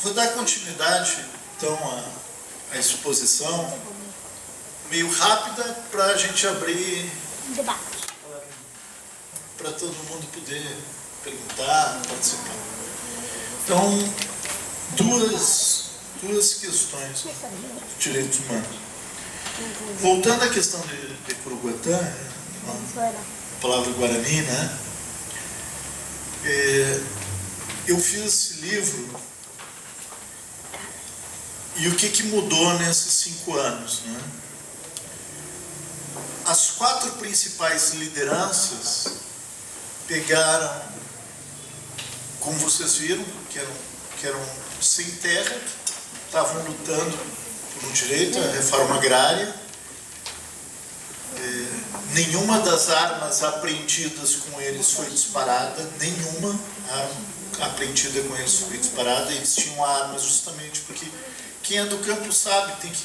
Vou dar continuidade, então, à exposição, meio rápida, para a gente abrir debate, para todo mundo poder perguntar, participar. Então, duas questões de direitos humanos. Voltando à questão de Curuguatã, a palavra Guarani, né? Eu fiz esse livro e o que mudou nesses 5 anos, né? As 4 principais lideranças pegaram, como vocês viram, que eram sem terra, estavam lutando por um direito, a reforma agrária. Nenhuma das armas apreendidas com eles foi disparada, nenhuma arma apreendida com eles foi disparada. Eles tinham armas justamente porque quem é do campo sabe, tem que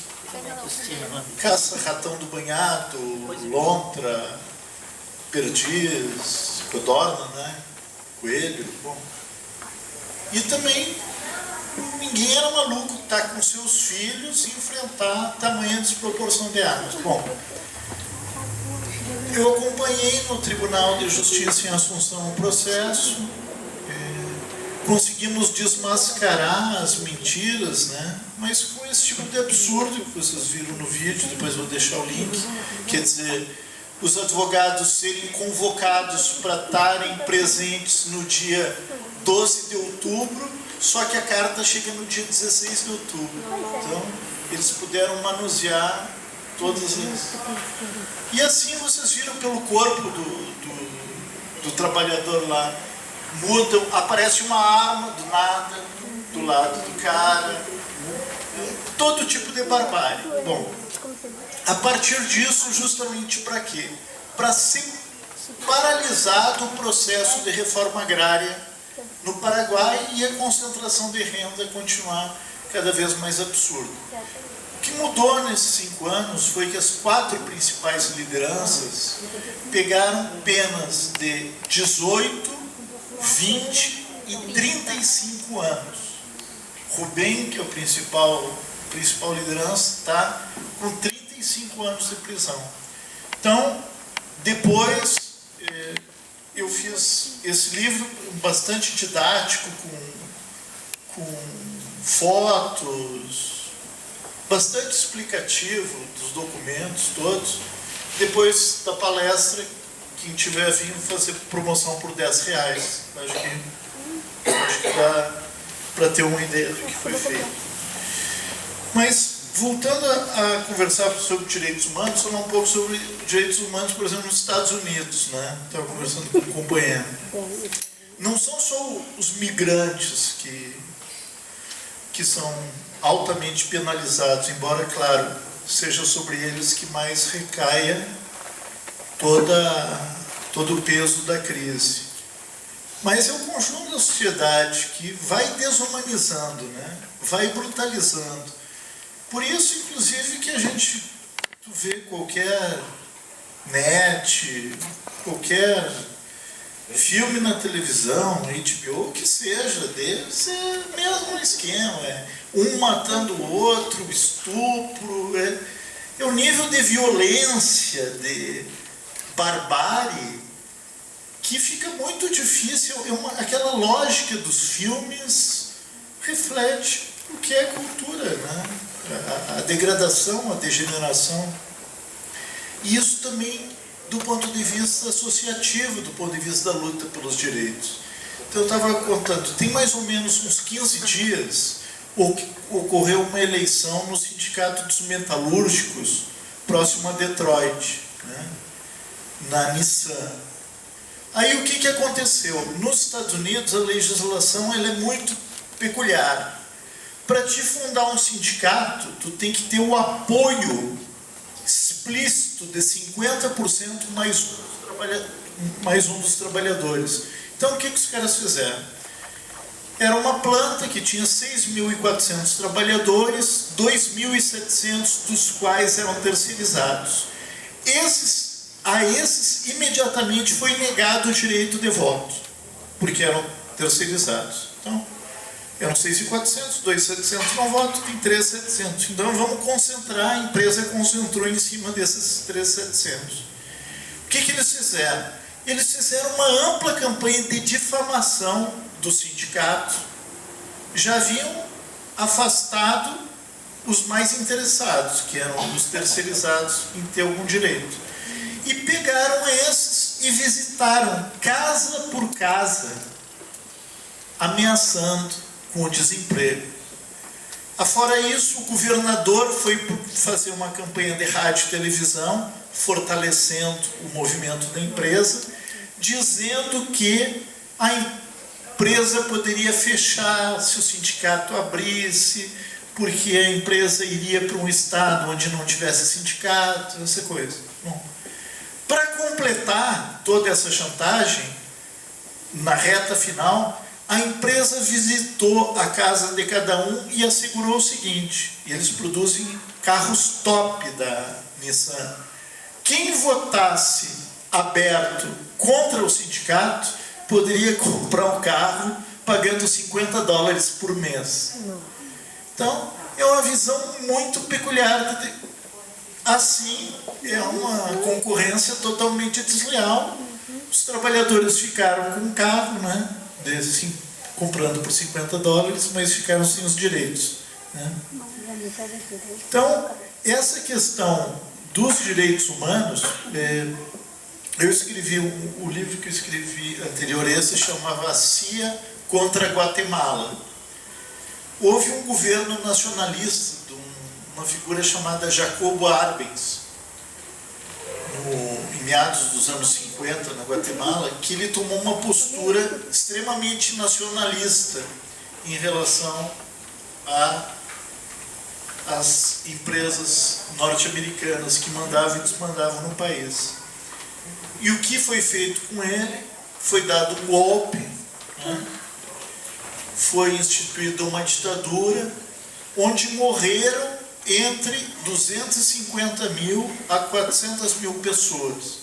caça ratão do banhado, lontra, perdiz, codorna, né? Coelho, bom. E também ninguém era maluco estar com seus filhos e enfrentar tamanha desproporção de armas. Bom, eu acompanhei no Tribunal de Justiça em Assunção o processo, conseguimos desmascarar as mentiras, né? Mas com esse tipo de absurdo que vocês viram no vídeo, depois vou deixar o link, quer dizer, os advogados serem convocados para estarem presentes no dia 12 de outubro, só que a carta chega no dia 16 de outubro. Então, eles puderam manusear todas as... E assim vocês viram pelo corpo do trabalhador lá, mudam, aparece uma arma do nada, do lado do cara, todo tipo de barbárie. Bom, a partir disso, justamente para quê? Para ser paralisado o processo de reforma agrária no Paraguai e a concentração de renda continuar cada vez mais absurda. O que mudou nesses 5 anos foi que as 4 principais lideranças pegaram penas de 18, 20 e 35 anos. Rubem, que é o principal liderança, está com 35 anos de prisão. Então, depois eu fiz esse livro bastante didático, com fotos, bastante explicativo dos documentos todos. Depois da palestra, quem tiver vindo fazer promoção por R$10. Acho que dá para ter uma ideia do que foi feito. Mas, voltando a conversar sobre direitos humanos, falar um pouco sobre direitos humanos, por exemplo, nos Estados Unidos, né? Estava conversando com um companheiro. Não são só os migrantes que são altamente penalizados, embora, claro, seja sobre eles que mais recaia todo o peso da crise. Mas é um conjunto da sociedade que vai desumanizando, né? Vai brutalizando. Por isso, inclusive, que a gente vê qualquer net, qualquer filme na televisão, HBO, que seja, deles é o mesmo esquema, um matando o outro, estupro, é o nível de violência, de barbárie, que fica muito difícil. Aquela lógica dos filmes reflete o que é cultura, né? A degradação, a degeneração. E isso também do ponto de vista associativo, do ponto de vista da luta pelos direitos. Então eu estava contando, tem mais ou menos uns 15 dias ocorreu uma eleição no Sindicato dos Metalúrgicos, próximo a Detroit, né? Na Nissan. Aí o que aconteceu? Nos Estados Unidos a legislação ela é muito peculiar. Para te fundar um sindicato, tu tem que ter o apoio explícito de 50% mais um dos trabalhadores. Então o que os caras fizeram? Era uma planta que tinha 6.400 trabalhadores, 2.700 dos quais eram terceirizados. A esses imediatamente foi negado o direito de voto, porque eram terceirizados. Então, Eram 6.400, 2.700 não votam, tem 3.700. Então vamos concentrar, a empresa concentrou em cima desses 3.700. O que eles fizeram? Eles fizeram uma ampla campanha de difamação do sindicato. Já haviam afastado os mais interessados, que eram os terceirizados em ter algum direito. E pegaram esses e visitaram casa por casa, ameaçando com o desemprego. Afora isso, o governador foi fazer uma campanha de rádio e televisão, fortalecendo o movimento da empresa, dizendo que a empresa poderia fechar se o sindicato abrisse, porque a empresa iria para um estado onde não tivesse sindicato, essa coisa. Para completar toda essa chantagem, na reta final, a empresa visitou a casa de cada um e assegurou o seguinte: eles produzem carros top da Nissan. Quem votasse aberto contra o sindicato poderia comprar um carro pagando $50 por mês. Então, é uma visão muito peculiar. Assim, é uma concorrência totalmente desleal. Os trabalhadores ficaram com um carro, né? Assim, comprando por $50, mas ficaram sem os direitos, né? Então, essa questão dos direitos humanos, eu escrevi, o livro que eu escrevi anterior a esse chamava CIA contra Guatemala. Houve um governo nacionalista, de uma figura chamada Jacobo Arbenz, em meados dos anos 50, na Guatemala, que ele tomou uma postura extremamente nacionalista em relação às empresas norte-americanas que mandavam e desmandavam no país. E o que foi feito com ele? Foi dado um golpe, né? Foi instituída uma ditadura, onde morreram entre 250 mil a 400 mil pessoas.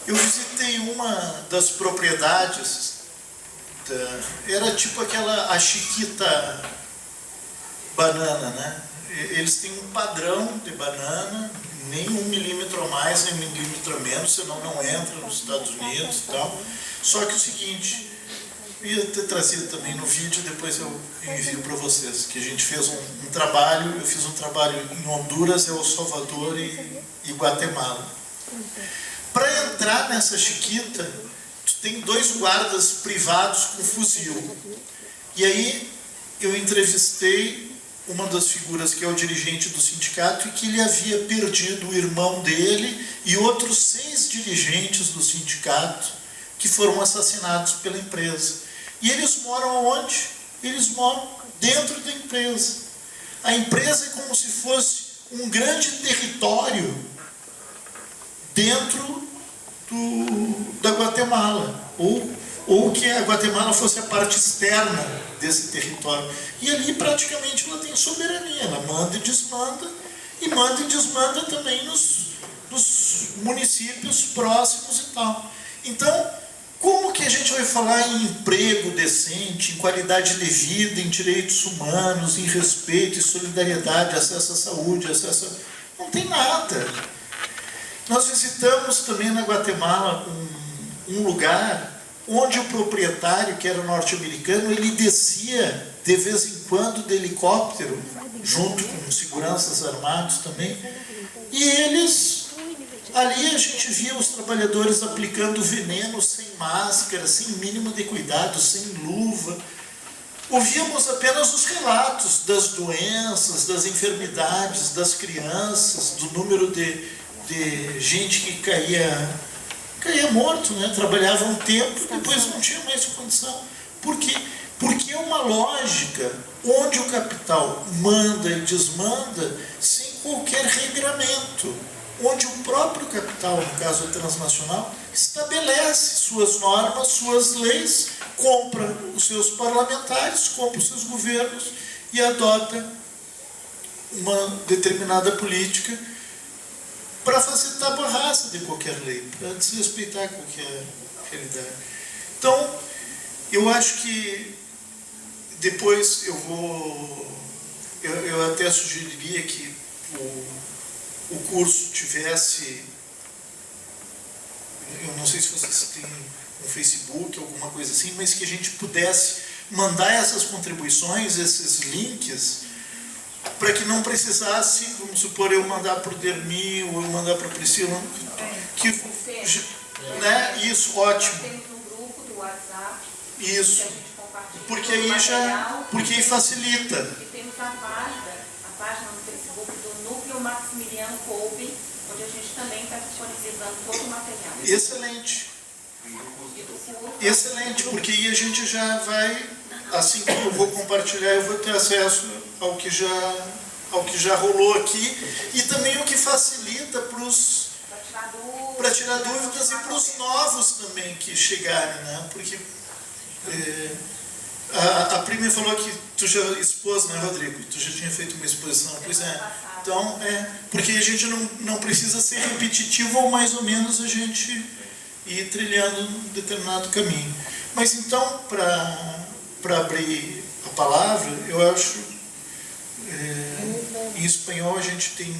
Eu visitei uma das propriedades, era tipo a Chiquita banana, né? Eles têm um padrão de banana, nem 1 milímetro a mais, nem 1 milímetro a menos, senão não entra nos Estados Unidos e tal. Só que o seguinte, ia ter trazido também no vídeo, depois eu envio para vocês, que a gente fez um trabalho, eu fiz um trabalho em Honduras, El Salvador e Guatemala. Para entrar nessa Chiquita, tu tem 2 guardas privados com fuzil. E aí eu entrevistei uma das figuras que é o dirigente do sindicato e que ele havia perdido o irmão dele e outros 6 dirigentes do sindicato que foram assassinados pela empresa. E eles moram onde? Eles moram dentro da empresa. A empresa é como se fosse um grande território dentro da Guatemala, ou que a Guatemala fosse a parte externa desse território. E ali praticamente ela tem soberania, ela manda e desmanda também nos municípios próximos e tal. Então, como que a gente vai falar em emprego decente, em qualidade de vida, em direitos humanos, em respeito e solidariedade, acesso à saúde, Não tem nada. Nós visitamos também na Guatemala um lugar onde o proprietário, que era norte-americano, ele descia de vez em quando de helicóptero, junto com seguranças armados também, e ali a gente via os trabalhadores aplicando veneno sem máscara, sem mínimo de cuidado, sem luva. Ouvíamos apenas os relatos das doenças, das enfermidades, das crianças, do número de gente que caía morto, né? Trabalhava um tempo, depois não tinha mais condição. Por quê? Porque é uma lógica onde o capital manda e desmanda sem qualquer regramento, onde o próprio capital, no caso transnacional, estabelece suas normas, suas leis, compra os seus parlamentares, compra os seus governos e adota uma determinada política para fazer tábua rasa de qualquer lei, para desrespeitar qualquer realidade. Então, eu acho que depois eu até sugeriria que o curso tivesse, eu não sei se vocês têm um Facebook, alguma coisa assim, mas que a gente pudesse mandar essas contribuições, esses links, para que não precisasse, vamos supor, eu mandar para o Dermi ou eu mandar para a Priscila, né? Isso, ótimo. Temos um grupo do WhatsApp. Isso. Que a gente compartilha porque aí já, porque aí facilita. E temos a página no Facebook do Núcleo Maximiliano Kolbe, onde a gente também está disponibilizando todo o material. Excelente. Excelente, porque aí a gente já vai, assim que eu vou compartilhar, eu vou ter acesso ao que já rolou aqui e também o que facilita para tirar dúvidas e para os novos também que chegarem, né? Porque a Prima falou que tu já expôs, né, Rodrigo? Tu já tinha feito uma exposição, pois é. Então, porque a gente não precisa ser repetitivo ou mais ou menos a gente ir trilhando um determinado caminho. Mas então, para abrir a palavra, eu acho, em espanhol a gente tem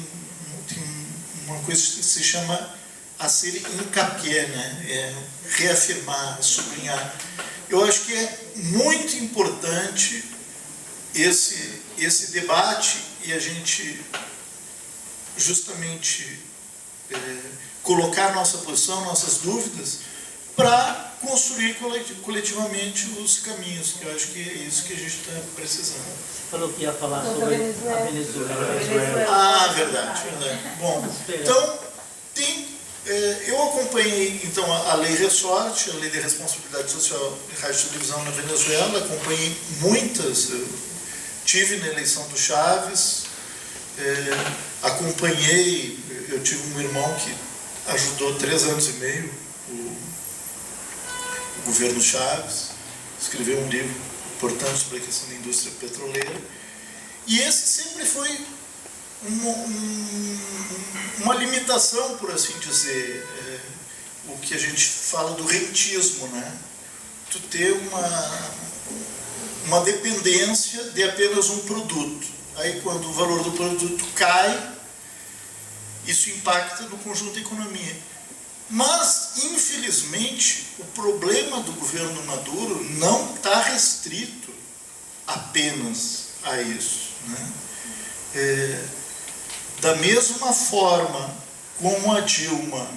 uma coisa que se chama hacer hincapié, né? Reafirmar, sublinhar. Eu acho que é muito importante esse debate e a gente justamente colocar nossa posição, nossas dúvidas, para construir coletivamente os caminhos, que eu acho que é isso que a gente está precisando. Você falou que ia falar sobre a Venezuela. Ah, verdade. Bom, então, eu acompanhei então a Lei Ressorte, a Lei de Responsabilidade Social de Rádio e Televisão na Venezuela, acompanhei muitas, tive na eleição do Chaves, acompanhei, eu tive um irmão que ajudou 3 anos e meio o governo Chaves, escreveu um livro importante para a questão da indústria petroleira, e esse sempre foi uma limitação, por assim dizer, o que a gente fala do rentismo, né? Tu ter uma dependência de apenas um produto. Aí quando o valor do produto cai, isso impacta no conjunto da economia. Mas, infelizmente, o problema do governo Maduro não está restrito apenas a isso, né? Da mesma forma como a Dilma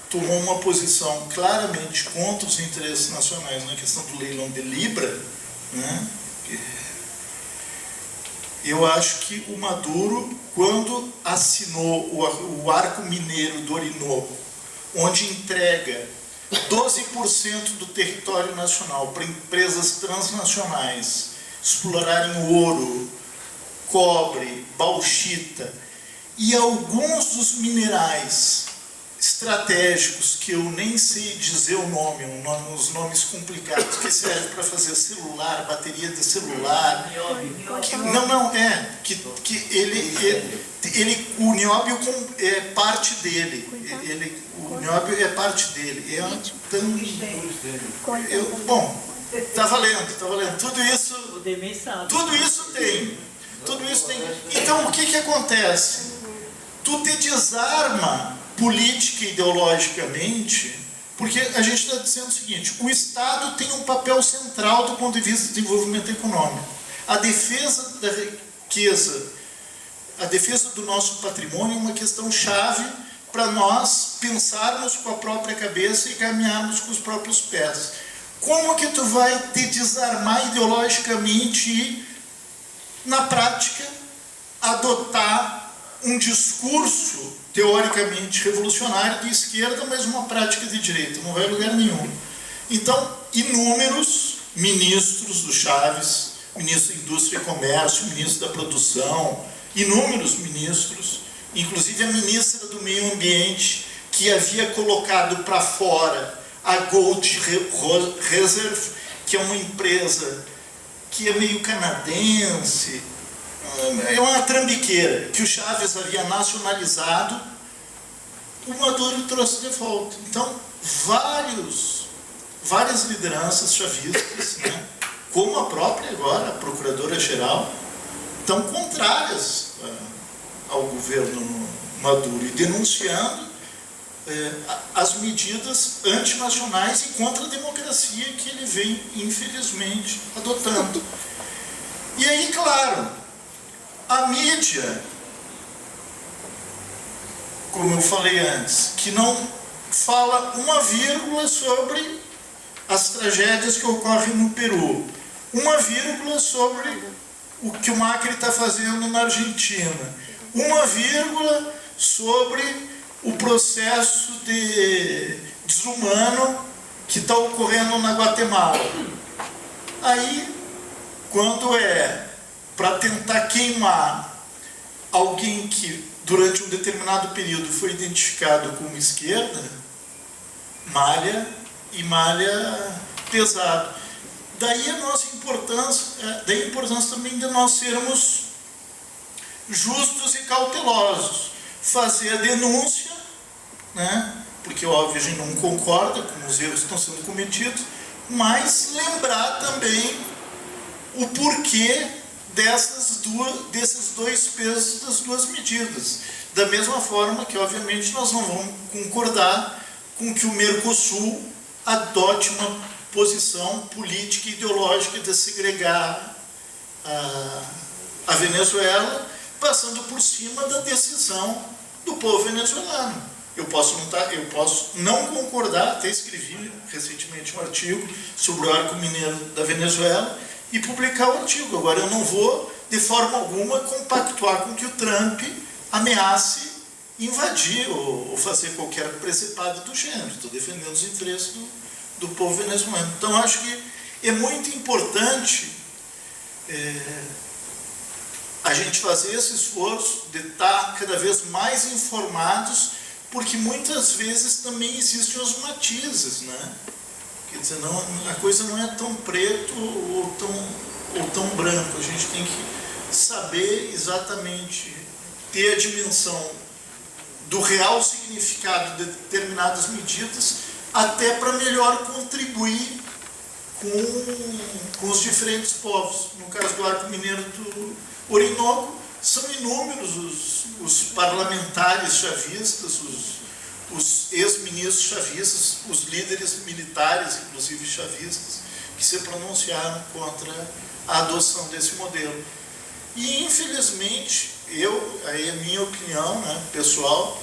tomou uma posição claramente contra os interesses nacionais na questão do leilão de Libra, né? Eu acho que o Maduro, quando assinou o Arco Mineiro do Orinoco, onde entrega 12% do território nacional para empresas transnacionais explorarem ouro, cobre, bauxita e alguns dos minerais estratégicos, que eu nem sei dizer os nomes complicados, que servem para fazer celular, bateria de celular. O nióbio é parte dele. O nióbio é parte dele. Bom, tá valendo. Tudo isso tem. Então, o que acontece? Tu te desarma política e ideologicamente, porque a gente está dizendo o seguinte: o Estado tem um papel central do ponto de vista do desenvolvimento econômico. A defesa da riqueza, a defesa do nosso patrimônio é uma questão chave para nós pensarmos com a própria cabeça e caminharmos com os próprios pés. Como que tu vai te desarmar ideologicamente e, na prática, adotar um discurso teoricamente revolucionário de esquerda, mas uma prática de direita? Não vai a lugar nenhum. Então, inúmeros ministros do Chaves, ministro da Indústria e Comércio, ministro da Produção, inúmeros ministros, inclusive a ministra do Meio Ambiente, que havia colocado para fora a Gold Reserve, que é uma empresa que é meio canadense, é uma trambiqueira, que o Chaves havia nacionalizado, o Maduro trouxe de volta. Então, várias lideranças chavistas, né, como a própria agora, a Procuradora-Geral, estão contrárias ao governo Maduro e denunciando as medidas antinacionais e contra a democracia que ele vem, infelizmente, adotando. E aí, claro, a mídia, como eu falei antes, que não fala uma vírgula sobre as tragédias que ocorrem no Peru, uma vírgula sobre o que o Macri está fazendo na Argentina, uma vírgula sobre o processo desumano que está ocorrendo na Guatemala. Aí, quando é para tentar queimar alguém que durante um determinado período foi identificado como esquerda, malha e malha pesado. Daí a nossa importância, daí a importância também de nós sermos justos e cautelosos, fazer a denúncia, né? Porque óbvio a gente não concorda com os erros que estão sendo cometidos, mas lembrar também o porquê desses dois pesos, das duas medidas. Da mesma forma que obviamente nós não vamos concordar com que o Mercosul adote uma posição política e ideológica de segregar a Venezuela, passando por cima da decisão do povo venezuelano. Eu posso não concordar, até escrevi recentemente um artigo sobre o arco mineiro da Venezuela e publicar o artigo. Agora eu não vou, de forma alguma, compactuar com que o Trump ameace invadir ou fazer qualquer precipado do gênero. Estou defendendo os interesses do povo venezuelano. Então acho que é muito importante a gente fazer esse esforço de estar cada vez mais informados, porque muitas vezes também existem os matizes, né? Quer dizer, a coisa não é tão preto ou tão branco. A gente tem que saber exatamente, ter a dimensão do real significado de determinadas medidas, até para melhor contribuir com os diferentes povos. No caso do Arco Mineiro do Orinoco, são inúmeros os parlamentares chavistas, os ex-ministros chavistas, os líderes militares, inclusive chavistas, que se pronunciaram contra a adoção desse modelo. E, infelizmente, aí a minha opinião, né, pessoal,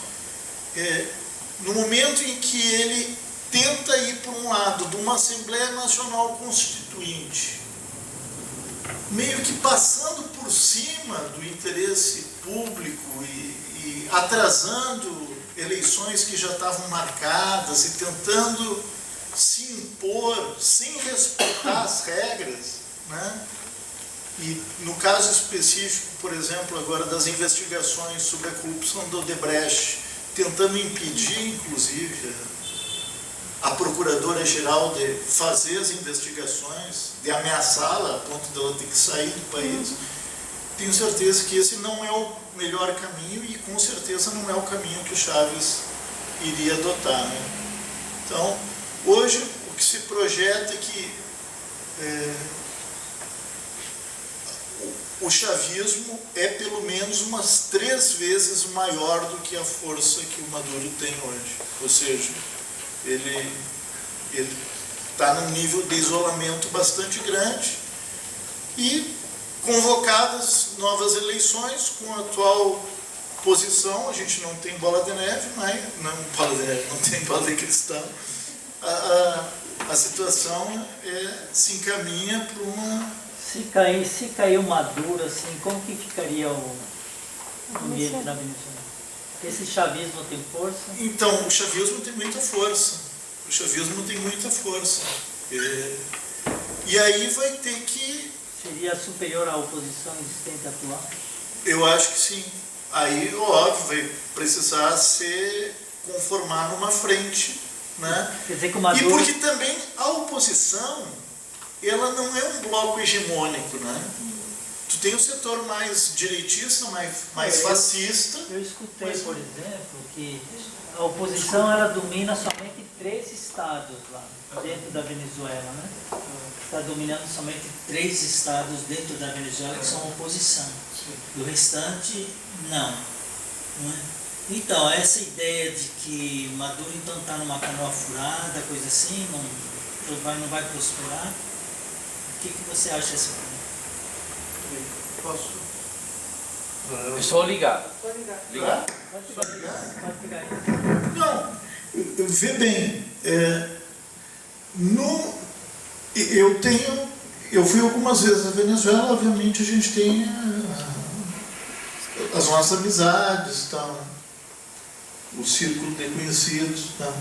no momento em que ele tenta ir por um lado de uma Assembleia Nacional Constituinte, meio que passando por cima do interesse público e atrasando eleições que já estavam marcadas e tentando se impor sem respeitar as regras, né? E no caso específico, por exemplo, agora das investigações sobre a corrupção do Odebrecht, tentando impedir, inclusive, a Procuradora-Geral de fazer as investigações, de ameaçá-la a ponto de ela ter que sair do país. Tenho certeza que esse não é o melhor caminho e com certeza não é o caminho que o Chaves iria adotar, né? Então, hoje o que se projeta é que o chavismo é pelo menos umas 3 vezes maior do que a força que o Maduro tem hoje. Ou seja, ele está num nível de isolamento bastante grande e convocadas novas eleições com a atual posição, a gente não tem bola de neve, mas não tem bola de cristal, a situação se encaminha para uma... Se cair o Maduro, assim, como que ficaria o ambiente na Venezuela? Esse chavismo tem força? Então, o chavismo tem muita força. O chavismo tem muita força. E aí vai ter que... Seria superior à oposição existente atual? Eu acho que sim. Aí, óbvio, vai precisar se conformar numa frente, né? Quer dizer que o Maduro... E porque também a oposição, ela não é um bloco hegemônico, né? Tu tem o setor mais direitista, mais fascista. Eu escutei, por exemplo, que a oposição ela domina somente 3 estados lá dentro da Venezuela, né? está dominando somente 3 estados dentro da Venezuela que são oposição. Do restante, não. Não é? Então, essa ideia de que Maduro então está numa canoa furada, coisa assim, não vai prosperar, o que você acha desse ponto? Posso? É só ligar. Ligar. Pode pegar aí. Não, vê bem, eu fui algumas vezes à Venezuela, obviamente a gente tem as nossas amizades, tá? O círculo de conhecidos. Tá?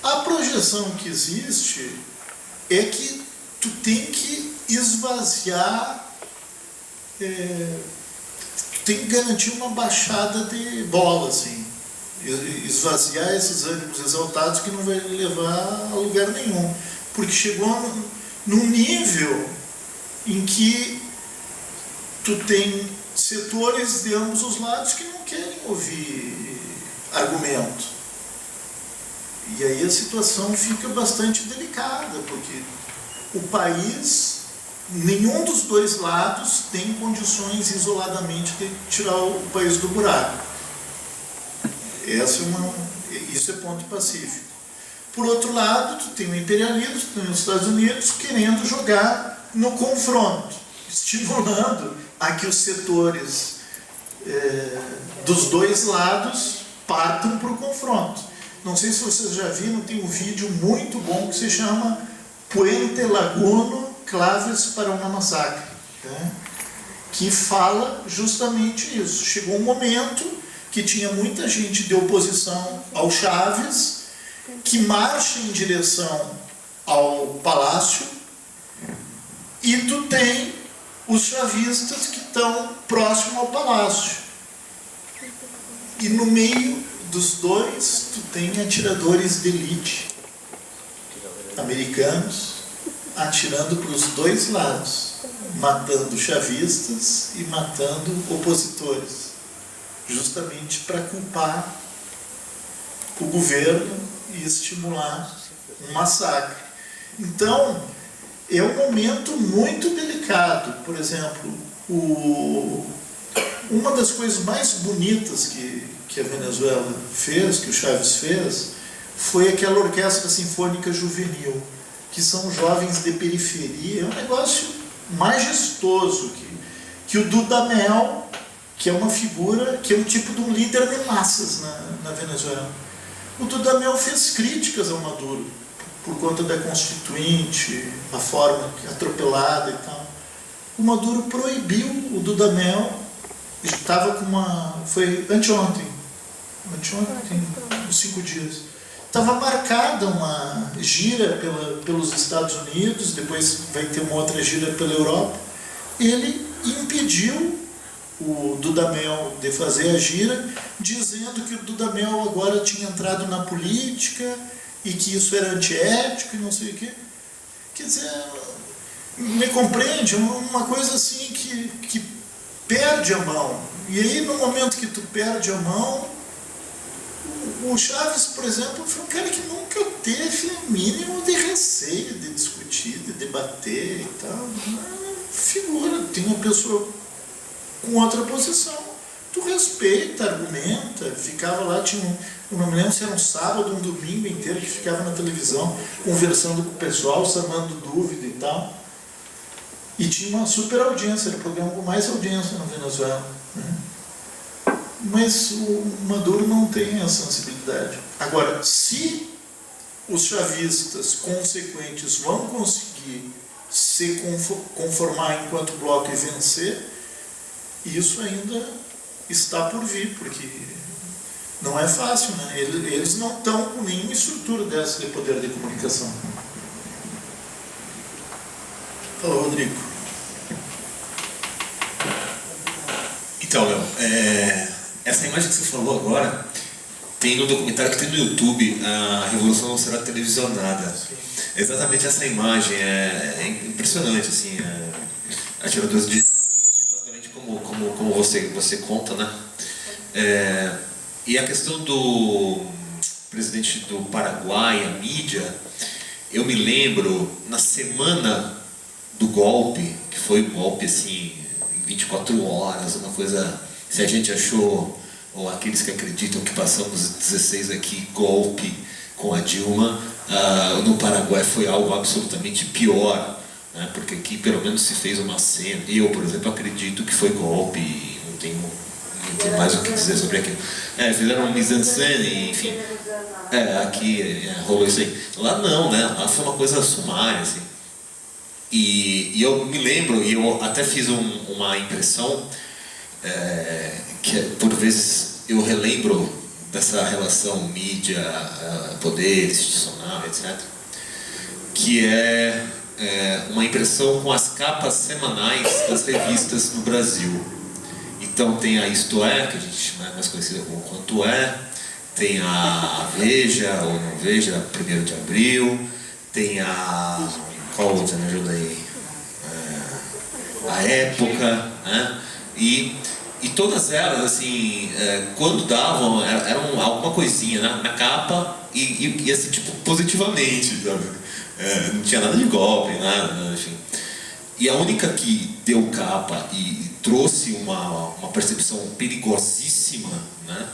A projeção que existe é que tu tem que esvaziar, tu tem que garantir uma baixada de bola, assim. Esvaziar esses ânimos exaltados que não vai levar a lugar nenhum. Porque chegou num nível em que tu tem setores de ambos os lados que não querem ouvir argumento. E aí a situação fica bastante delicada, porque o país, nenhum dos dois lados tem condições isoladamente de tirar o país do buraco. Isso é ponto pacífico. Por outro lado, tu tem o imperialismo, tu tem os Estados Unidos querendo jogar no confronto, estimulando a que os setores dos dois lados partam para o confronto. Não sei se vocês já viram, tem um vídeo muito bom que se chama Puente Laguno, Claves para uma Massacre, né? Que fala justamente isso. Chegou um momento que tinha muita gente de oposição ao Chávez, que marcha em direção ao palácio, e tu tem os chavistas que estão próximo ao palácio. E no meio dos dois, tu tem atiradores de elite americanos atirando para os dois lados, matando chavistas e matando opositores, justamente para culpar o governo e estimular um massacre. Então, é um momento muito delicado. Por exemplo, uma das coisas mais bonitas que a Venezuela fez, que o Chávez fez, foi aquela orquestra sinfônica juvenil, que são jovens de periferia. É um negócio majestoso, que o Dudamel, que é uma figura, que é um tipo de um líder de massas na Venezuela. O Dudamel fez críticas ao Maduro, por conta da Constituinte, a forma atropelada e tal. O Maduro proibiu o Dudamel, estava com foi anteontem, uns 5 dias. Estava marcada uma gira pelos Estados Unidos, depois vai ter uma outra gira pela Europa. Ele impediu o Dudamel de fazer a gira, dizendo que o Dudamel agora tinha entrado na política e que isso era antiético e não sei o quê. Quer dizer, me compreende? Uma coisa assim que perde a mão. E aí, no momento que tu perde a mão, o Chávez, por exemplo, foi um cara que nunca teve o mínimo de receio de discutir, de debater e tal. Figura, tem uma pessoa com outra posição. Tu respeita, argumenta, ficava lá, eu não me lembro se era um sábado, um domingo inteiro que ficava na televisão, conversando com o pessoal, sanando dúvida e tal. E tinha uma super audiência, era o programa com mais audiência na Venezuela, né? Mas o Maduro não tem a sensibilidade. Agora, se os chavistas consequentes vão conseguir se conformar enquanto bloco e vencer, isso ainda está por vir, porque não é fácil, né? Eles não estão com nenhuma estrutura dessa de poder de comunicação. Fala, Rodrigo. Então, Léo, essa imagem que você falou agora tem no documentário que tem no YouTube, A Revolução Não Será Televisionada. Sim. Exatamente essa imagem, é impressionante, assim, atiradores de exatamente como você conta, né? E a questão do presidente do Paraguai, a mídia, eu me lembro, na semana do golpe, que foi um golpe assim, em 24 horas, uma coisa, se a gente achou, ou aqueles que acreditam que passamos 16 aqui, golpe com a Dilma, no Paraguai foi algo absolutamente pior, né? Porque aqui pelo menos se fez uma cena, eu, por exemplo, acredito que foi golpe, e não tenho mais o que dizer sobre aquilo. Fizeram um mise-en-scène, enfim. Aqui rolou isso aí. Lá não, né? Lá foi uma coisa sumária, assim. E eu me lembro, e eu até fiz uma impressão, que por vezes eu relembro dessa relação mídia, poder institucional, etc. Que é uma impressão com as capas semanais das revistas no Brasil. Então tem a Isto É, que a gente chama mais conhecida como Quanto É, tem a Veja, ou Não Veja, 1º de Abril, tem a... qual outra, me ajuda aí? A Época, né? E todas elas, assim, quando davam, eram alguma coisinha, né? Na capa, e assim, tipo, positivamente, sabe? Não tinha nada de golpe, nada, enfim. E a única que deu capa e trouxe uma percepção perigosíssima, né,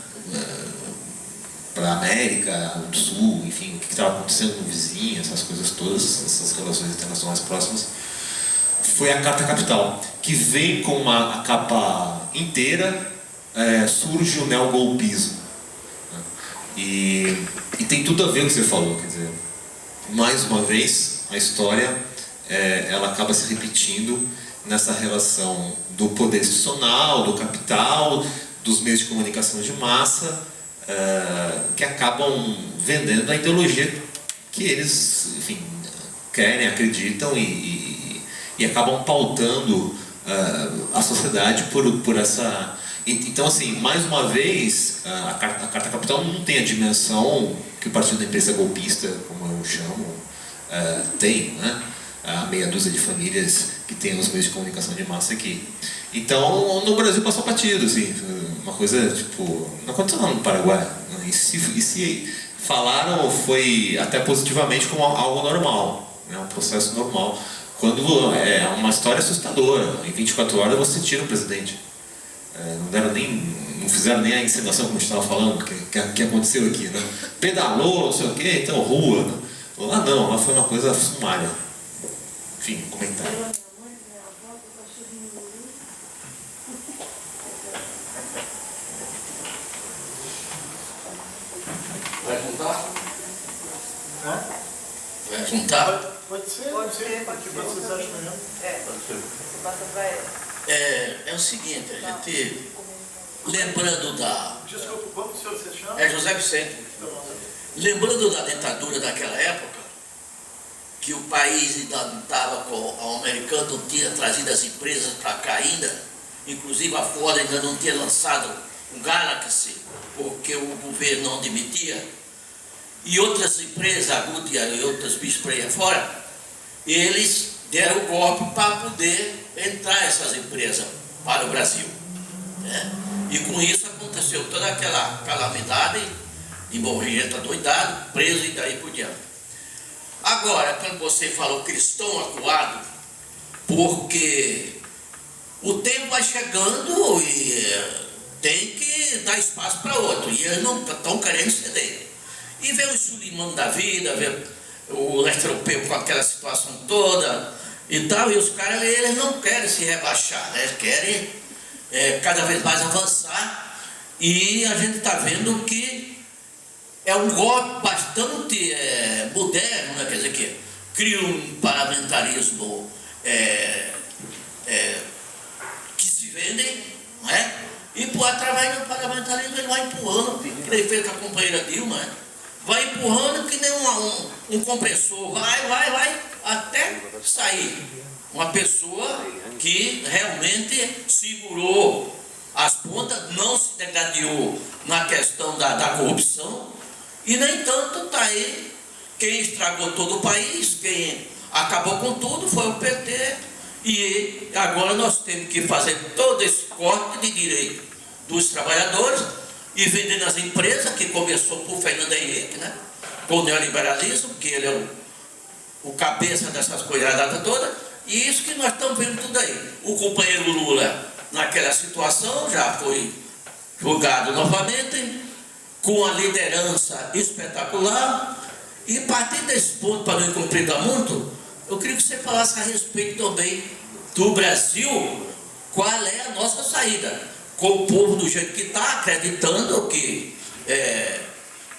para a América do Sul, enfim, o que estava acontecendo no vizinho, essas coisas todas, essas relações internacionais próximas, foi a Carta Capital, que vem com a capa inteira, surge o neogolpismo. Né, e tem tudo a ver com o que você falou, quer dizer, mais uma vez, a história, ela acaba se repetindo nessa relação do poder institucional, do capital, dos meios de comunicação de massa, que acabam vendendo a ideologia que eles, enfim, querem, acreditam e acabam pautando a sociedade por essa... Então, assim, mais uma vez, a Carta Capital não tem a dimensão que o Partido da Imprensa Golpista, como eu chamo, tem, né? A meia dúzia de famílias que tem os meios de comunicação de massa aqui. Então, no Brasil passou batido, assim, uma coisa, tipo, não aconteceu lá no Paraguai. E se falaram, foi até positivamente como algo normal, né, um processo normal. Quando é uma história assustadora, em 24 horas você tira o presidente. Não fizeram nem a encenação como a gente estava falando, que aconteceu aqui, né? Pedalou, não sei o quê, então rua. Né? Lá não, lá foi uma coisa sumária. Enfim, comentário. Vai juntar? Vai juntar? Pode ser, o que vocês acham melhor? Passa para ela. É o seguinte, a gente, lembrando da... Desculpa, como o senhor se chama? É José Vicente. Lembrando da ditadura daquela época, que o país ainda estava com o americano, tinha trazido as empresas para cá ainda, inclusive a Ford ainda não tinha lançado o Galaxy, porque o governo não admitia, e outras empresas, a Goodyear e outras bichos por aí fora, eles deram o golpe para poder entrar essas empresas para o Brasil. Né? E com isso aconteceu toda aquela calamidade, de morrer, está doidado, preso e daí por diante. Agora, quando você falou que eles estão acuados, porque o tempo vai chegando e tem que dar espaço para outro, e eles não estão querendo ceder. E vê o Sulimano da vida, vê o leste europeu com aquela situação toda e tal, e os caras, eles não querem se rebaixar, né? Eles querem cada vez mais avançar, e a gente está vendo que é um golpe bastante moderno, né? Quer dizer, que cria um parlamentarismo que se vende, não é? E através do parlamentarismo ele vai empurrando, que ele fez com a companheira Dilma, né? Vai empurrando que nem um compressor, vai, até sair uma pessoa que realmente segurou as pontas, não se degradou na questão da corrupção, e nem tanto está aí quem estragou todo o país, quem acabou com tudo foi o PT, e agora nós temos que fazer todo esse corte de direito dos trabalhadores e vender nas empresas, que começou por Fernando Henrique, né? Com o neoliberalismo, que ele é o cabeça dessas coisaradas todas, E isso que nós estamos vendo tudo aí. O companheiro Lula, naquela situação, já foi julgado novamente, com a liderança espetacular. E a partir desse ponto, para não complicar muito, eu queria que você falasse a respeito também do Brasil, qual é a nossa saída. Com o povo do jeito que está, acreditando que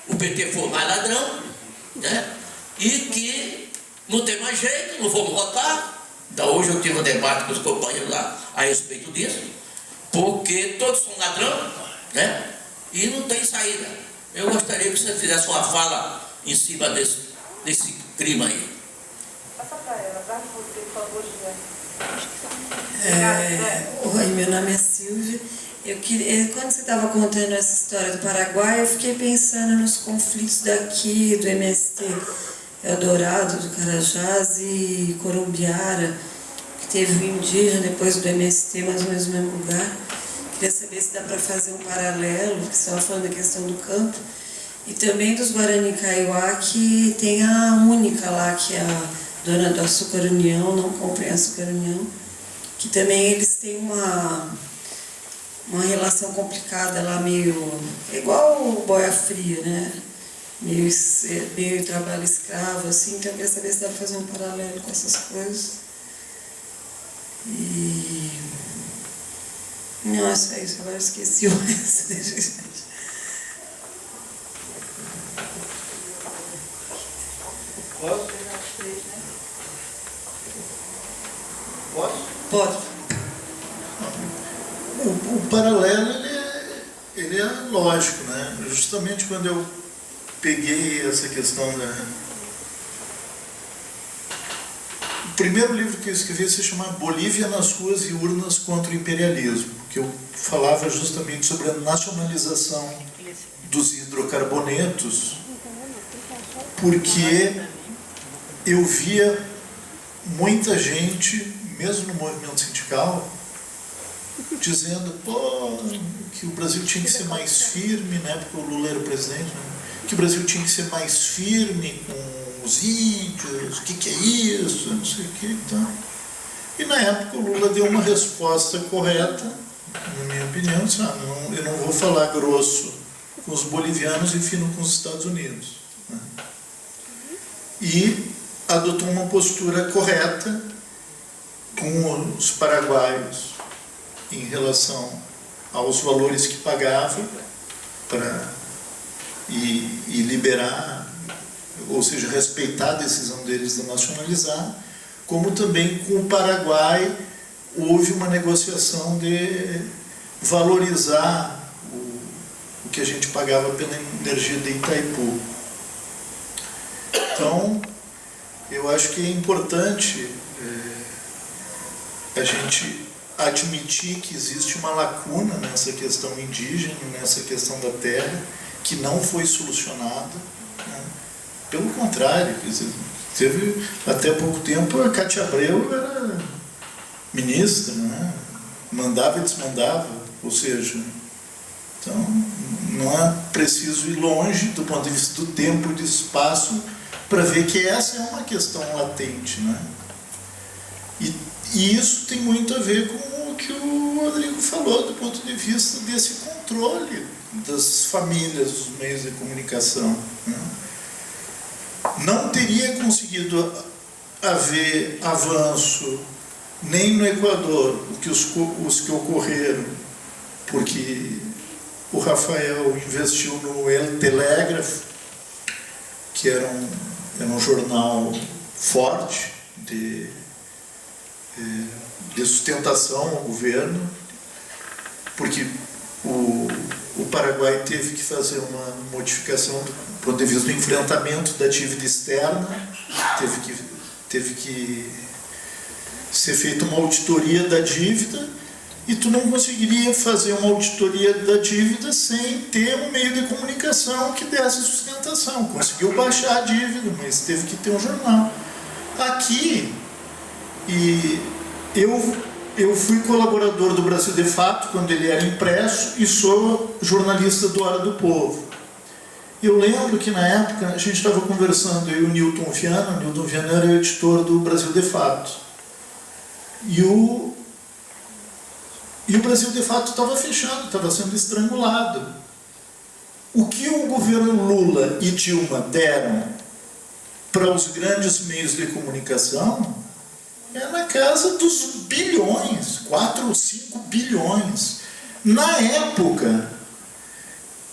o PT for mais ladrão, né? E que não tem mais jeito, não vamos votar. Então, hoje eu tive um debate com os companheiros lá a respeito disso, porque todos são ladrão, né? E não tem saída. Eu gostaria que você fizesse uma fala em cima desse crime aí. Passa para ela, vai você, por favor, José. Oi, meu nome é Silvia. Quando você estava contando essa história do Paraguai, eu fiquei pensando nos conflitos daqui, do MST Eldorado, do Carajás e Corumbiara, que teve o indígena depois do MST, mais ou menos no mesmo lugar. Queria saber se dá para fazer um paralelo, que você estava falando da questão do campo, e também dos Guarani Kaiowá, que tem a única lá, que é a dona do Açúcar União, não comprem Açúcar União, que também eles têm uma relação complicada lá, meio igual o Boia Fria, né? Meio trabalho escravo, assim. Então eu queria saber se dá para fazer um paralelo com essas coisas. E... Não, é só isso, agora eu esqueci o resto. Posso? Posso? Pode. O paralelo ele é lógico, né? Justamente quando eu peguei essa questão da... O primeiro livro que eu escrevi se chama Bolívia nas ruas e urnas contra o imperialismo, que eu falava justamente sobre a nacionalização dos hidrocarbonetos, porque eu via muita gente, mesmo no movimento sindical, dizendo que o Brasil tinha que ser mais firme, né, porque o Lula era o presidente, né, que o Brasil tinha que ser mais firme com os índios, o que é isso, não sei o que e tal. E na época o Lula deu uma resposta correta, na minha opinião, disse, eu não vou falar grosso com os bolivianos e fino com os Estados Unidos. Né? E adotou uma postura correta com os paraguaios em relação aos valores que pagava e liberar, ou seja, respeitar a decisão deles de nacionalizar, como também com o Paraguai houve uma negociação de valorizar o que a gente pagava pela energia de Itaipu. Então, eu acho que é importante a gente admitir que existe uma lacuna nessa questão indígena, nessa questão da terra, que não foi solucionada. Né? Pelo contrário, teve até pouco tempo a Cátia Abreu era ministra, né? Mandava e desmandava, ou seja, então não é preciso ir longe do ponto de vista do tempo e do espaço para ver que essa é uma questão latente, né? E isso tem muito a ver com o que o Rodrigo falou do ponto de vista desse controle das famílias, dos meios de comunicação. Né? Não teria conseguido haver avanço nem no Equador, os que ocorreram, porque o Rafael investiu no El Telégrafo, que era um jornal forte de sustentação ao governo, porque o Paraguai teve que fazer uma modificação do ponto de vista do enfrentamento da dívida externa, teve que ser feita uma auditoria da dívida, e tu não conseguiria fazer uma auditoria da dívida sem ter um meio de comunicação que desse sustentação. Conseguiu baixar a dívida, mas teve que ter um jornal. Aqui, eu fui colaborador do Brasil de Fato quando ele era impresso e sou jornalista do Hora do Povo. Eu lembro que na época a gente estava conversando, eu e o Newton Viana era o editor do Brasil de Fato. E o Brasil, de fato, estava fechando, estava sendo estrangulado. O que o governo Lula e Dilma deram para os grandes meios de comunicação é na casa dos bilhões, 4 ou 5 bilhões. Na época,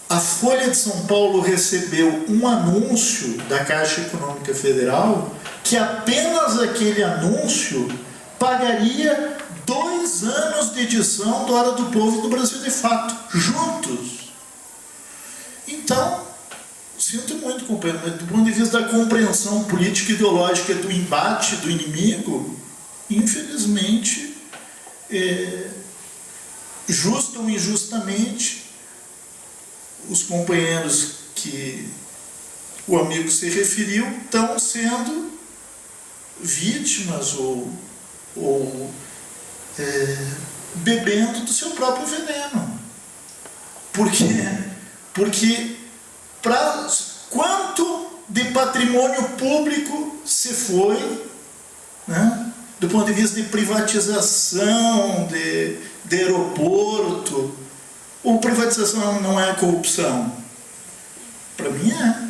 a Folha de São Paulo recebeu um anúncio da Caixa Econômica Federal que apenas aquele anúncio pagaria 2 anos de edição do Hora do Povo e do Brasil de Fato, juntos. Então, sinto muito, companheiro, mas do ponto de vista da compreensão política e ideológica do embate do inimigo, infelizmente, justa ou injustamente, os companheiros que o amigo se referiu estão sendo vítimas ou bebendo do seu próprio veneno. Por quê? Porque quanto de patrimônio público se foi, né, do ponto de vista de privatização, de aeroporto. Ou privatização não é corrupção? Para mim é.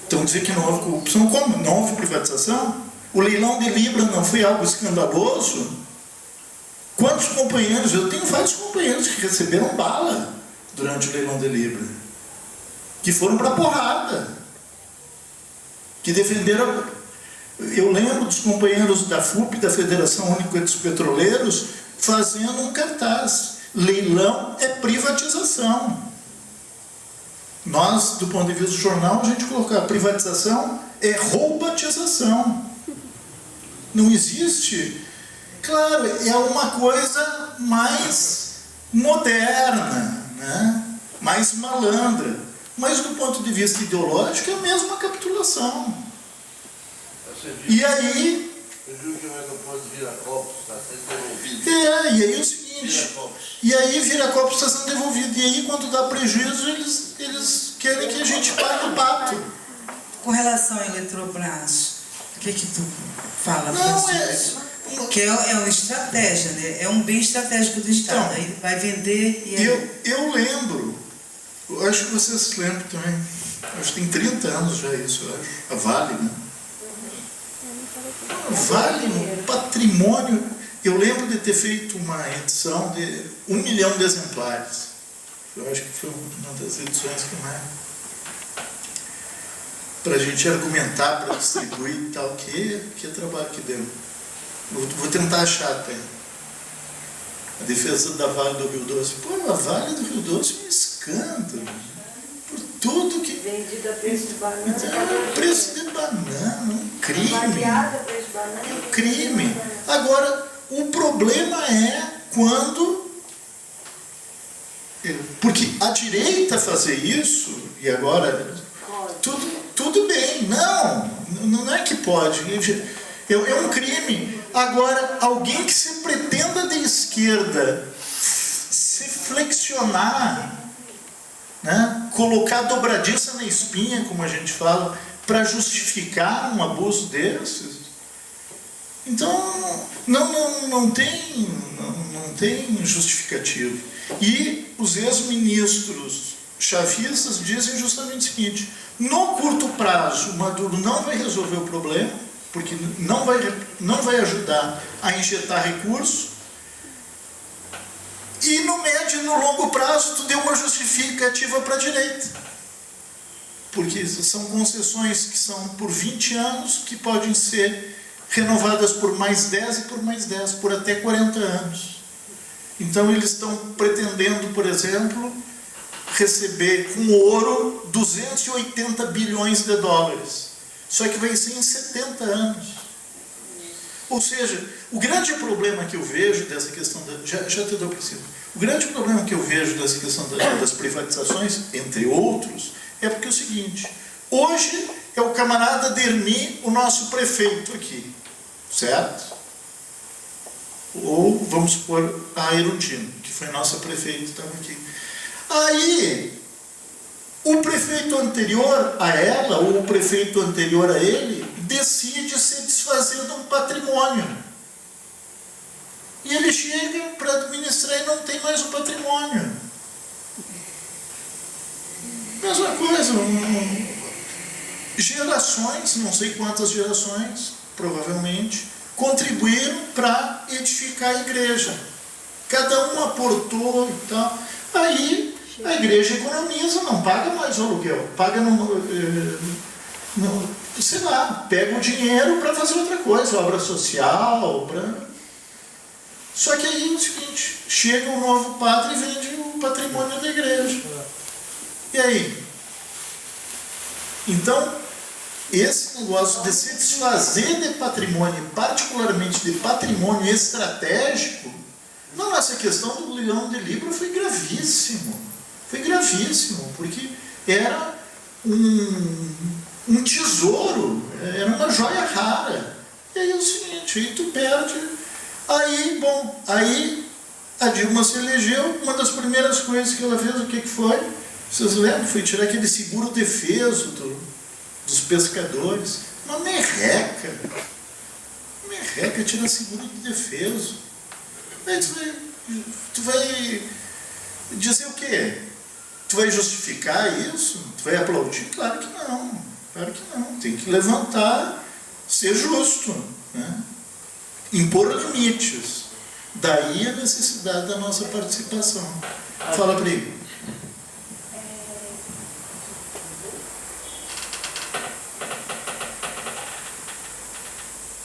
Então dizer que não houve corrupção, como? Não houve privatização? O leilão de Libra não foi algo escandaloso? Quantos companheiros, eu tenho vários companheiros que receberam bala durante o leilão de Libra, que foram para a porrada, que defenderam. Eu lembro dos companheiros da FUP, da Federação Única dos Petroleiros, fazendo um cartaz: leilão é privatização. Nós, do ponto de vista do jornal, a gente colocar privatização é roubatização. Não existe. Claro, é uma coisa mais moderna, né? Mais malandra. Mas do ponto de vista ideológico é a mesma capitulação. E aí... e aí é o seguinte... E aí Viracopos está sendo devolvido. E aí, quando dá prejuízo, eles querem que a gente pague o pato. Com relação à Eletrobras, o que tu fala? Não, que é uma estratégia, né? É um bem estratégico do Estado. Então, aí vai vender e aí... eu lembro, eu acho que vocês se lembram também, acho que tem 30 anos já isso, eu acho. A Vale, né? A Vale, um patrimônio. Eu lembro de ter feito uma edição de 1 milhão de exemplares. Eu acho que foi uma das edições que mais... para a gente argumentar, para distribuir e tal, que trabalho que deu. Vou tentar achar até. A defesa da Vale do Rio Doce. Pô, a Vale do Rio Doce é um escândalo. Por tudo que... Vendida a preço de banana. Preço de banana, um crime. Baseada a preço de banana. Um crime. Agora, o problema é quando... Porque a direita fazer isso, e agora... Tudo bem. Não é que pode. É um crime. Agora, alguém que se pretenda de esquerda se flexionar, né, colocar dobradiça na espinha, como a gente fala, para justificar um abuso desses, então não tem justificativo. E os ex-ministros chavistas dizem justamente o seguinte: no curto prazo, Maduro não vai resolver o problema, porque não vai ajudar a injetar recursos, e no médio e no longo prazo tu deu uma justificativa para a direita, porque são concessões que são por 20 anos, que podem ser renovadas por mais 10 e por mais 10, por até 40 anos. Então eles estão pretendendo, por exemplo, receber com ouro 280 bilhões de dólares. Só que vai ser em 70 anos. Ou seja, o grande problema que eu vejo dessa questão... Já te dou para cima. O grande problema que eu vejo dessa questão das privatizações, entre outros, é porque é o seguinte: hoje é o camarada Dermi, o nosso prefeito aqui, certo? Ou, vamos supor, a Erundina, que foi nossa prefeita, estava aqui. Aí, o prefeito anterior a ela, ou o prefeito anterior a ele, decide se desfazer de um patrimônio. E ele chega para administrar e não tem mais o patrimônio. Mesma coisa, gerações, não sei quantas gerações, provavelmente, contribuíram para edificar a igreja. Cada um aportou e tal. Aí a igreja economiza, não paga mais o aluguel, paga sei lá, pega o dinheiro para fazer outra coisa, obra social, Só que aí é o seguinte, chega um novo padre e vende o patrimônio da igreja. E aí? Então, esse negócio de se desfazer de patrimônio, particularmente de patrimônio estratégico, não, essa questão do leilão de livro foi gravíssimo. Foi gravíssimo, porque era um tesouro, era uma joia rara. E aí é o seguinte, aí tu perde. Aí a Dilma se elegeu, uma das primeiras coisas que ela fez, o que foi? Vocês lembram? Foi tirar aquele seguro defeso dos pescadores. Uma merreca. Merreca, tira seguro de defeso. Aí tu vai dizer o quê? Tu vai justificar isso? Tu vai aplaudir? Claro que não. Claro que não. Tem que levantar, ser justo, né? Impor limites. Daí a necessidade da nossa participação. Fala, Pri.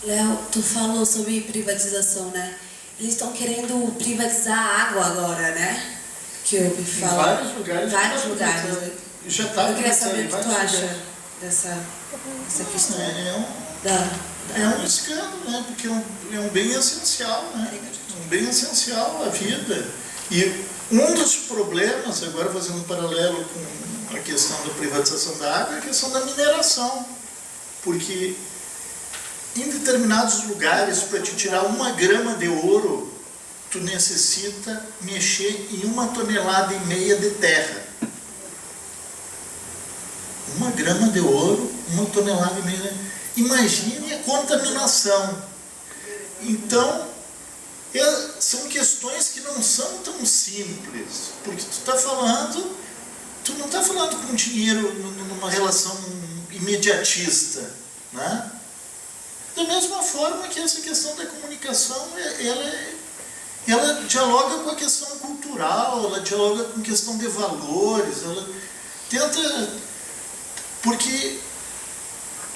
Léo, tu falou sobre privatização, né? Eles estão querendo privatizar a água agora, né? Que eu ouvi falar. Em vários lugares. Vários lugares. Já tá. Eu queria saber o que tu acha dessa questão. É um escândalo, né? Porque é um bem essencial, né? Um bem essencial à vida. E um dos problemas, agora fazendo um paralelo com a questão da privatização da água, é a questão da mineração. Porque em determinados lugares, para te tirar 1 grama de ouro, tu necessita mexer em 1,5 tonelada de terra. 1 grama de ouro, 1,5 tonelada. Imagine a contaminação. Então, são questões que não são tão simples, porque tu não está falando com dinheiro numa relação imediatista, né? Da mesma forma que essa questão da comunicação, ela dialoga com a questão cultural, ela dialoga com a questão de valores, ela tenta... Porque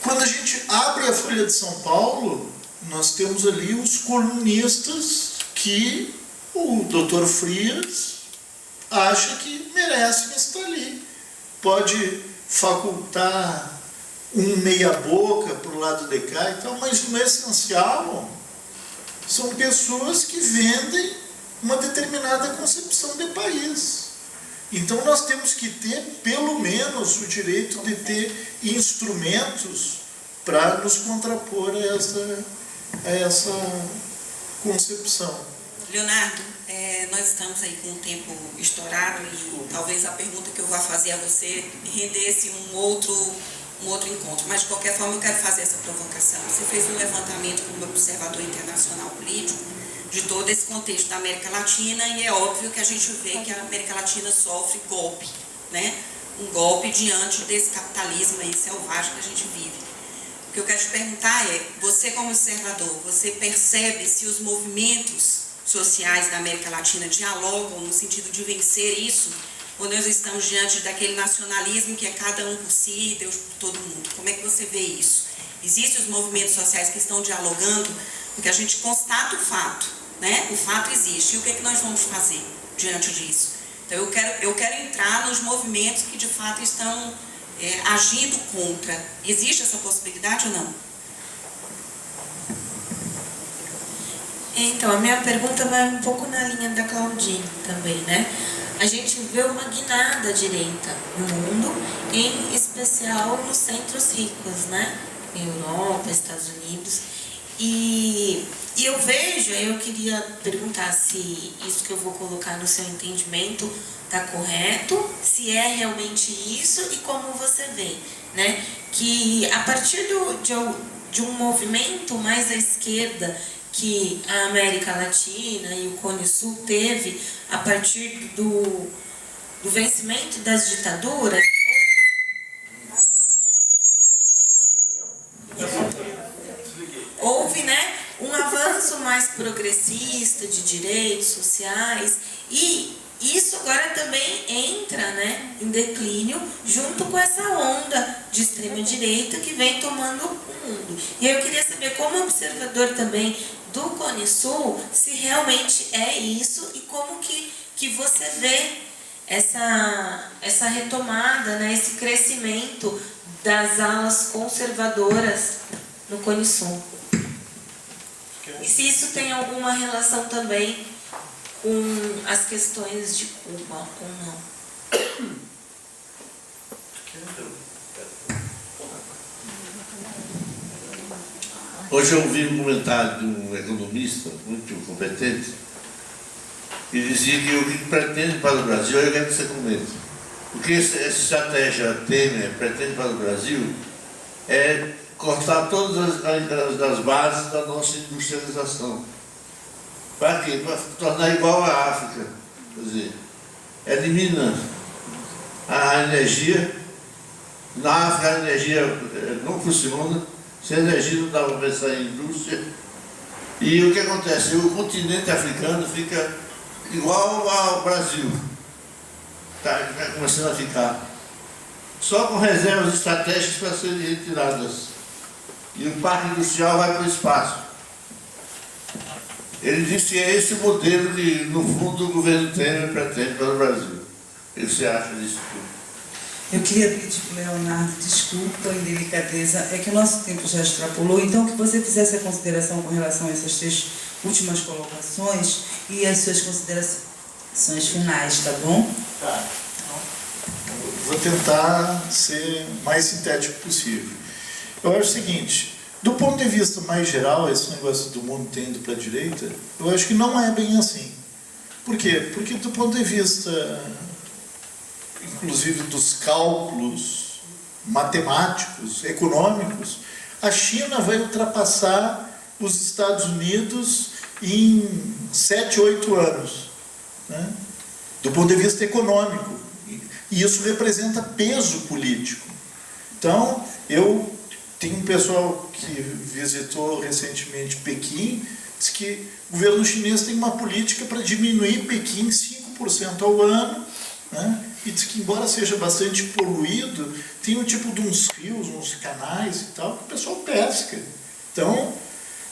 quando a gente abre a Folha de São Paulo, nós temos ali os colunistas que o Dr. Frias acha que merecem estar ali. Pode facultar um meia-boca para o lado de cá e tal, mas no essencial são pessoas que vendem uma determinada concepção de país. Então nós temos que ter, pelo menos, o direito de ter instrumentos para nos contrapor a essa concepção. Leonardo, nós estamos aí com o tempo estourado e talvez a pergunta que eu vá fazer a você rendesse um outro encontro, mas de qualquer forma eu quero fazer essa provocação. Você fez um levantamento como observador internacional político de todo esse contexto da América Latina e é óbvio que a gente vê que a América Latina sofre golpe, né? Um golpe diante desse capitalismo aí selvagem que a gente vive. O que eu quero te perguntar é, você como observador, você percebe se os movimentos sociais da América Latina dialogam no sentido de vencer isso? Ou nós estamos diante daquele nacionalismo que é cada um por si, Deus por todo mundo? Como é que você vê isso? Existem os movimentos sociais que estão dialogando, porque a gente constata o fato, né? O fato existe. E o que é que nós vamos fazer diante disso? Então eu quero entrar nos movimentos que de fato estão agindo contra. Existe essa possibilidade ou não? Então, a minha pergunta vai um pouco na linha da Claudine também, né? A gente vê uma guinada à direita no mundo, em especial nos centros ricos, né? Europa, Estados Unidos. E eu vejo, eu queria perguntar se isso que eu vou colocar no seu entendimento está correto, se é realmente isso e como você vê, né? Que a partir de um movimento mais à esquerda, que a América Latina e o Cone Sul teve a partir do vencimento das ditaduras, houve, né, um avanço mais progressista de direitos sociais, e isso agora também entra, né, em declínio junto com essa onda de extrema-direita que vem tomando o mundo. E eu queria saber, como observador também do Cone Sul, se realmente é isso e como que você vê essa retomada, né, esse crescimento das alas conservadoras no Cone Sul. E se isso tem alguma relação também com as questões de Cuba ou não. Hoje eu ouvi um comentário de um economista muito competente que dizia que o que pretende para o Brasil é o que você comenta. O que essa estratégia Temer pretende para o Brasil é cortar todas as bases da nossa industrialização. Para quê? Para tornar igual à África. Quer dizer, elimina a energia. Na África a energia não funciona. Sem energia não dá para pensar em indústria. E o que acontece? O continente africano fica igual ao Brasil. Está começando a ficar. Só com reservas estratégicas para serem retiradas. E o parque industrial vai para o espaço. Ele disse que é esse o modelo que, no fundo, o governo Temer pretende para o Brasil. O que você acha disso tudo? Eu queria pedir para o Leonardo, desculpa, indelicadeza, é que o nosso tempo já extrapolou, então que você fizesse a consideração com relação a essas 3 últimas colocações e as suas considerações finais, tá bom? Tá. Vou tentar ser o mais sintético possível. Eu acho o seguinte, do ponto de vista mais geral, esse negócio do mundo tendo para a direita, eu acho que não é bem assim. Por quê? Porque do ponto de vista, inclusive, dos cálculos matemáticos, econômicos, a China vai ultrapassar os Estados Unidos em 7, 8 anos, né? Do ponto de vista econômico. E isso representa peso político. Então, tem um pessoal que visitou recentemente Pequim, diz que o governo chinês tem uma política para diminuir Pequim 5% ao ano, né? E diz que, embora seja bastante poluído, tem um tipo de uns rios, uns canais e tal, que o pessoal pesca. Então,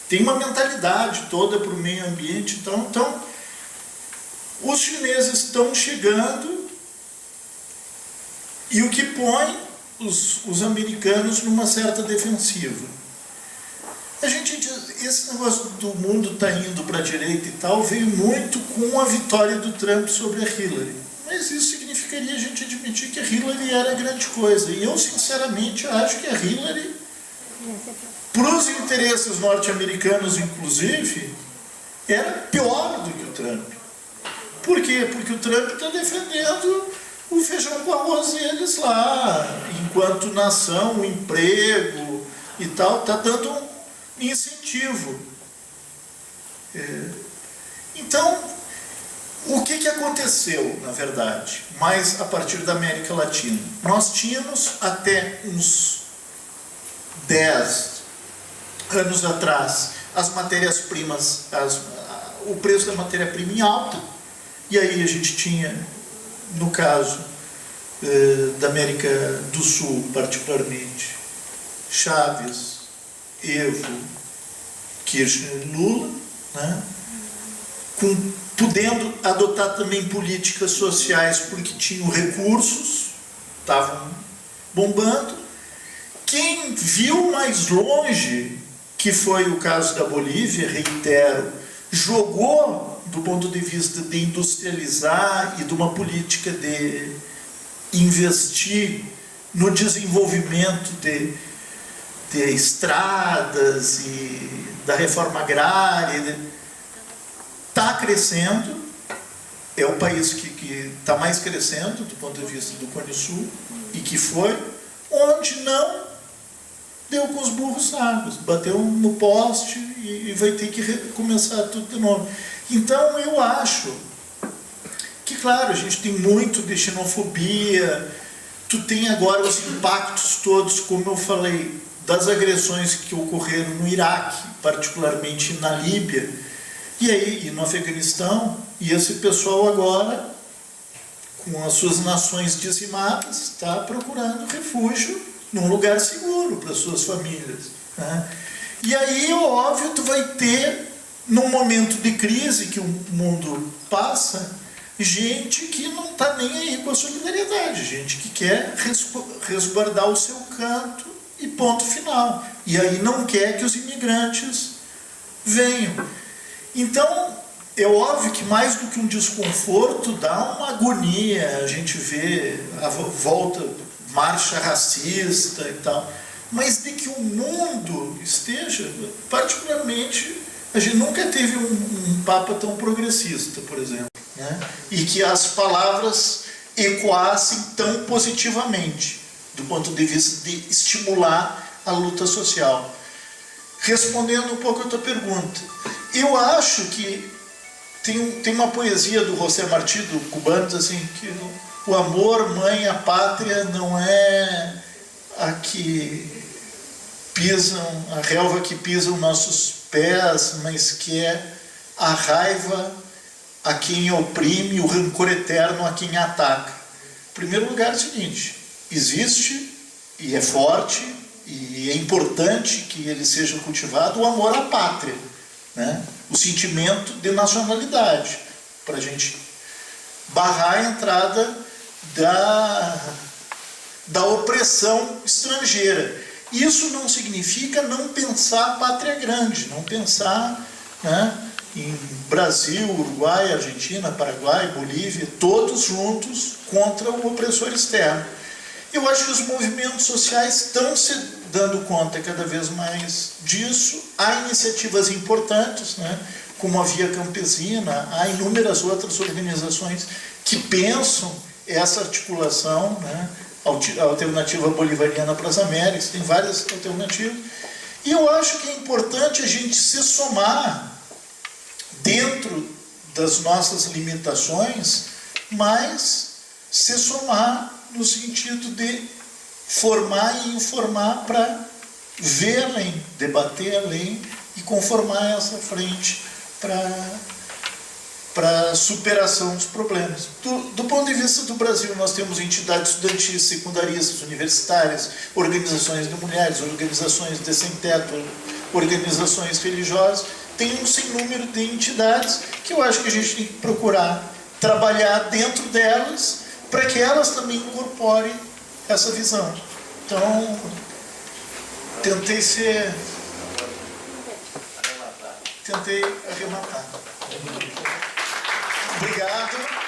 tem uma mentalidade toda para o meio ambiente. Então, os chineses estão chegando, e o que põe os americanos numa certa defensiva. Esse negócio do mundo está indo para a direita e tal, veio muito com a vitória do Trump sobre a Hillary. Mas isso significaria a gente admitir que a Hillary era grande coisa. E eu, sinceramente, acho que a Hillary, para os interesses norte-americanos, inclusive, era pior do que o Trump. Por quê? Porque o Trump está defendendo o feijão com arroz deles lá, enquanto nação, o emprego e tal, está dando um incentivo. Então, o que aconteceu, na verdade, mais a partir da América Latina? Nós tínhamos até uns 10 anos atrás as matérias-primas, o preço da matéria-prima em alta, e aí a gente tinha, no caso da América do Sul, particularmente, Chaves, Evo, Kirchner e Lula, né? Podendo adotar também políticas sociais porque tinham recursos, estavam bombando. Quem viu mais longe, que foi o caso da Bolívia, reitero, jogou do ponto de vista de industrializar e de uma política de investir no desenvolvimento de estradas e da reforma agrária, está crescendo, é o país que está mais crescendo do ponto de vista do Cone Sul, e que foi, onde não deu com os burros na água, bateu no poste e vai ter que começar tudo de novo. Então eu acho que, claro, a gente tem muito de xenofobia, tu tem agora os impactos todos, como eu falei, das agressões que ocorreram no Iraque, particularmente na Líbia, e no Afeganistão, e esse pessoal agora, com as suas nações dizimadas, está procurando refúgio num lugar seguro para suas famílias, né? E aí, óbvio, tu vai ter, num momento de crise que o mundo passa, gente que não está nem aí com a solidariedade, gente que quer resguardar o seu canto e ponto final. E aí não quer que os imigrantes venham. Então, é óbvio que mais do que um desconforto, dá uma agonia, a gente vê a volta, marcha racista e tal, mas de que o mundo esteja, particularmente, a gente nunca teve um Papa tão progressista, por exemplo, né? E que as palavras ecoassem tão positivamente, do ponto de vista de estimular a luta social. Respondendo um pouco a tua pergunta, eu acho que tem uma poesia do José Martí, do cubano, assim, que o amor, mãe, a pátria não é a que pisam, a relva que pisam nossos pés, mas que é a raiva a quem oprime, o rancor eterno a quem ataca. Em primeiro lugar é o seguinte, existe e é forte e é importante que ele seja cultivado o amor à pátria, né? O sentimento de nacionalidade, para a gente barrar a entrada da opressão estrangeira. Isso não significa não pensar pátria grande, não pensar, né, em Brasil, Uruguai, Argentina, Paraguai, Bolívia, todos juntos contra o opressor externo. Eu acho que os movimentos sociais estão se dando conta cada vez mais disso. Há iniciativas importantes, né, como a Via Campesina, há inúmeras outras organizações que pensam essa articulação, né, a alternativa bolivariana para as Américas, tem várias alternativas. E eu acho que é importante a gente se somar dentro das nossas limitações, mas se somar no sentido de formar e informar para ver além, debater além e conformar essa frente para a superação dos problemas. Do ponto de vista do Brasil, nós temos entidades estudantis, secundaristas, universitárias, organizações de mulheres, organizações de sem-teto, organizações religiosas. Tem um sem número de entidades que eu acho que a gente tem que procurar trabalhar dentro delas para que elas também incorporem essa visão. Então, tentei arrematar. Obrigado.